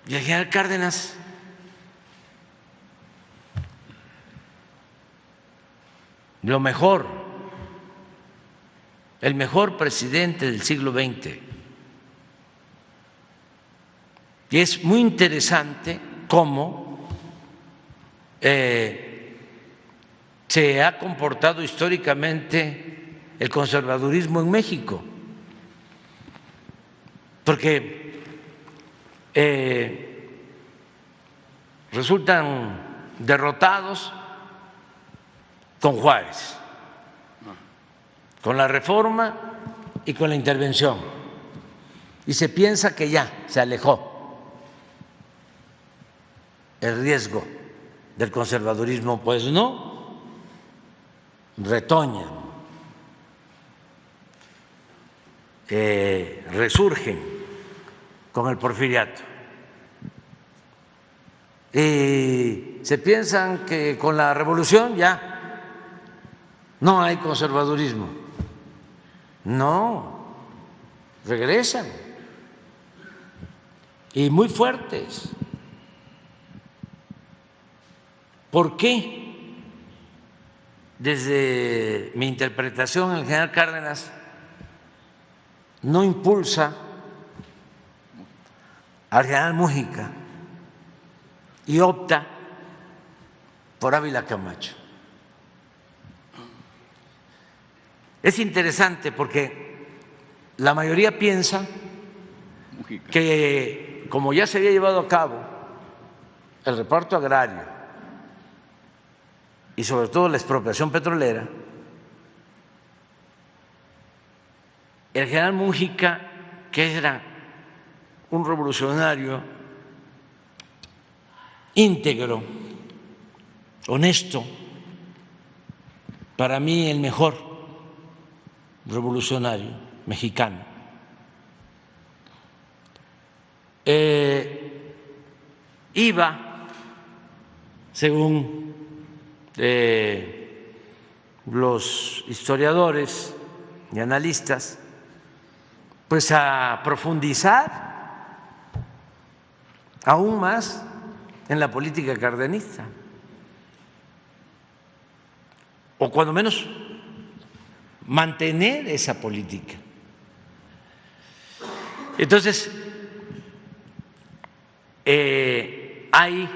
Y el general Cárdenas lo mejor, el mejor presidente del siglo XX. Y es muy interesante cómo se ha comportado históricamente el conservadurismo en México, porque resultan derrotados con Juárez, con la Reforma y con la Intervención, y se piensa que ya se alejó el riesgo del conservadurismo. Pues no, retoñan, resurgen con el porfiriato. Y se piensan que con la revolución ya no hay conservadurismo. No, regresan y muy fuertes. ¿Por qué? Desde mi interpretación, el general Cárdenas no impulsa al general Múgica y opta por Ávila Camacho. Es interesante porque la mayoría piensa que, como ya se había llevado a cabo el reparto agrario y sobre todo la expropiación petrolera, el general Múgica, que era un revolucionario íntegro, honesto, para mí el mejor revolucionario mexicano, iba, según los historiadores y analistas, pues a profundizar aún más en la política cardenista, o cuando menos mantener esa política. Entonces, hay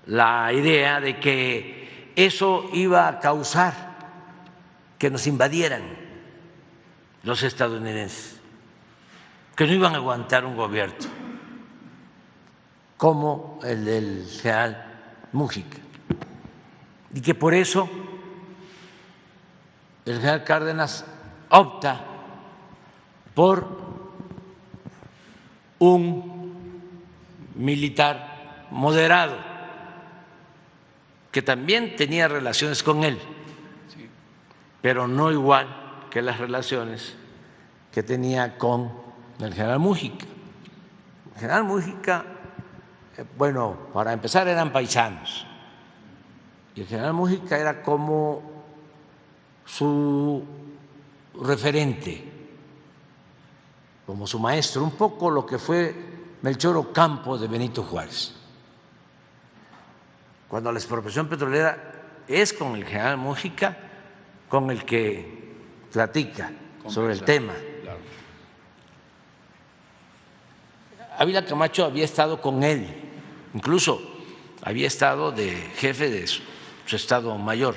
la idea de que eso iba a causar que nos invadieran los estadounidenses, que no iban a aguantar un gobierno como el del general Múgica, y que por eso el general Cárdenas opta por un militar moderado que también tenía relaciones con él, pero no igual que las relaciones que tenía con el general Múgica. El general Múgica, bueno, para empezar eran paisanos, y el general Múgica era como su referente, como su maestro, un poco lo que fue Melchor Ocampo de Benito Juárez. Cuando la expropiación petrolera es con el general Múgica con el que platica sobre el tema. Claro. Ávila Camacho había estado con él, incluso había estado de jefe de su estado mayor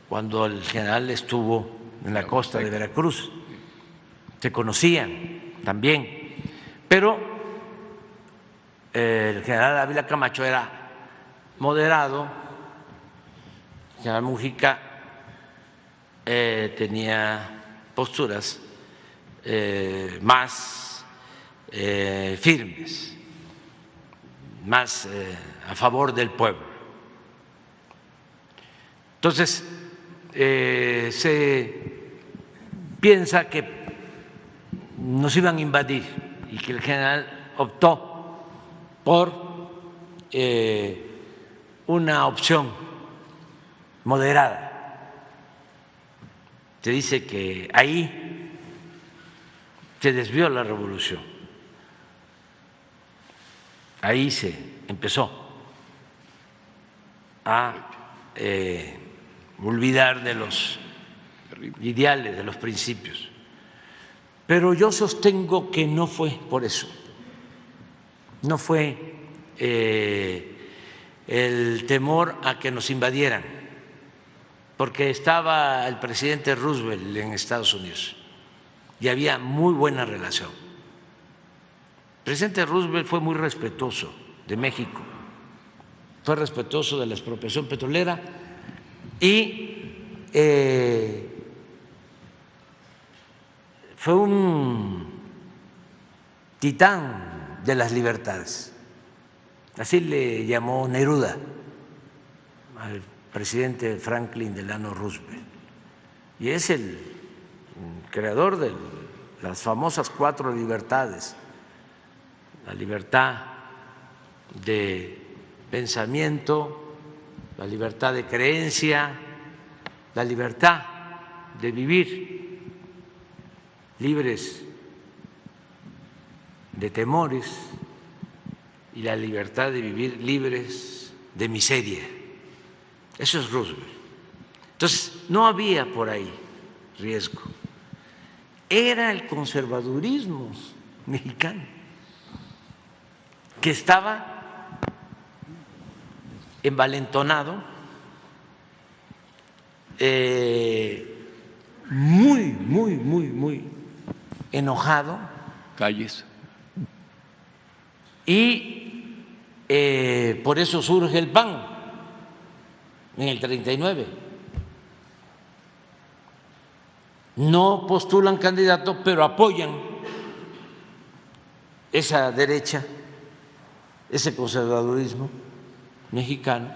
cuando el general estuvo en la costa de Veracruz. Se conocían también, pero el general Ávila Camacho era moderado, el general Múgica tenía posturas más firmes, más a favor del pueblo. Entonces, se piensa que nos iban a invadir y que el general optó por una opción moderada. Se dice que ahí se desvió la revolución. ahí se empezó a olvidar de los ideales, de los principios. Pero yo sostengo que no fue por eso, no fue el temor a que nos invadieran, porque estaba el presidente Roosevelt en Estados Unidos y había muy buena relación. El presidente Roosevelt fue muy respetuoso de México, fue respetuoso de la expropiación petrolera y fue un titán de las libertades. Así le llamó Neruda al presidente Franklin Delano Roosevelt. Y es el creador de las famosas 4 libertades: la libertad de pensamiento, la libertad de creencia, la libertad de vivir libres de temores y la libertad de vivir libres de miseria. Eso es Roosevelt. Entonces, no había por ahí riesgo. Era el conservadurismo mexicano que estaba envalentonado, muy enojado. Calles. Y por eso surge el PAN en el 39. No postulan candidato, pero apoyan esa derecha, ese conservadurismo mexicano,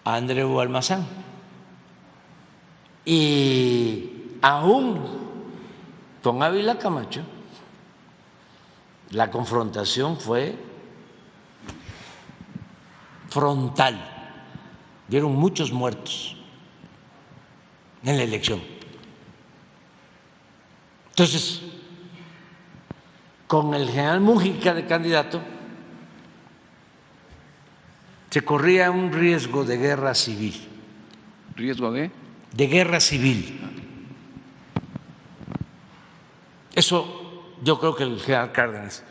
a Andreu Almazán. Y aún con Ávila Camacho la confrontación fue frontal, dieron muchos muertos en la elección. Entonces, con el general Mújica de candidato, se corría un riesgo de guerra civil. ¿Riesgo de? De guerra civil. Eso yo creo que el general Cárdenas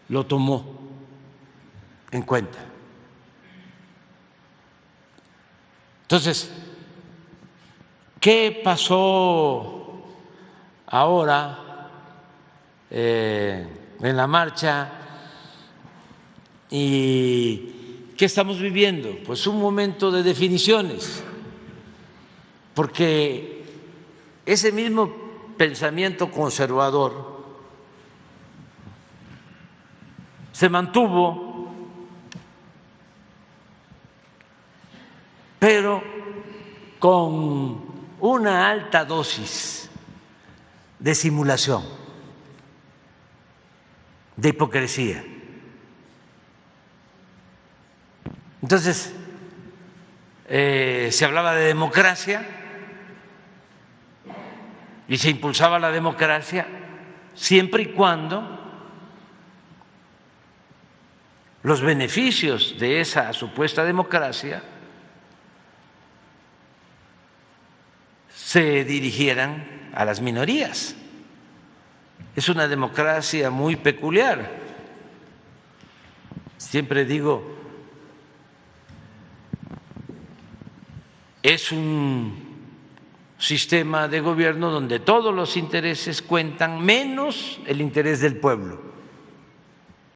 lo tomó en cuenta. Entonces, ¿qué pasó ahora en la marcha? ¿Y qué estamos viviendo? Pues un momento de definiciones, porque ese mismo pensamiento conservador se mantuvo, pero con una alta dosis de simulación, de hipocresía. Entonces, se hablaba de democracia y se impulsaba la democracia siempre y cuando los beneficios de esa supuesta democracia se dirigieran a las minorías. Es una democracia muy peculiar. Siempre digo, es un sistema de gobierno donde todos los intereses cuentan menos el interés del pueblo.